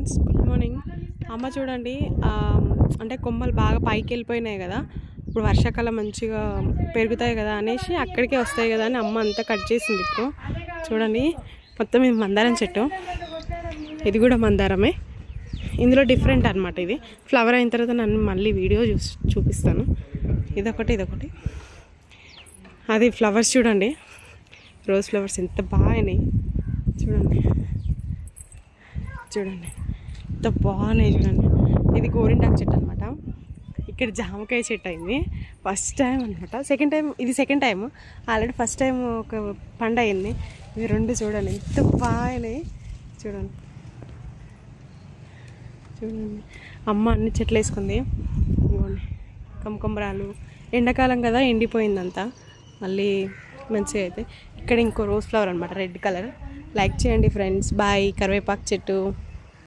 Friends, good morning. అమ్మ చూడండి, అంటే కొమ్మలు బాగా పైకి వెళ్ళిపోయినాయి కదా, ఇప్పుడు వర్షాకాలం మంచిగా పెరుగుతాయి కదా అనేసి అక్కడికే వస్తాయి కదా అని అమ్మ అంతా కట్ చేసింది. ఇప్పుడు చూడండి, మొత్తం ఇది మందారం చెట్టు, ఇది కూడా మందారమే. ఇందులో డిఫరెంట్ అనమాట. ఇది ఫ్లవర్ అయిన తర్వాత నన్ను మళ్ళీ వీడియో చూపిస్తాను. ఇదొకటి అది ఫ్లవర్స్ చూడండి, రోజ్ ఫ్లవర్స్ ఎంత బాగున్నాయి చూడండి ఎంత బాగున్నాయి చూడండి. ఇది గోరింటాకు చెట్టు అనమాట. ఇక్కడ జామకాయ చెట్టు అయింది ఫస్ట్ టైం అనమాట. Second time already first time ఒక పండు అయింది. ఇవి రెండు చూడండి ఎంత బాగున్నాయి చూడండి. అమ్మ అన్ని చెట్లు వేసుకుంది. ఇవ్వండి కమకంబరాలు, ఎండాకాలం కదా ఎండిపోయిందంతా, మళ్ళీ మంచిగా అయితే. ఇక్కడ ఇంకో రోజ్ ఫ్లవర్ అనమాట, రెడ్ కలర్. లైక్ చేయండి ఫ్రెండ్స్. బాయ్. కరివేపాకు చెట్టు.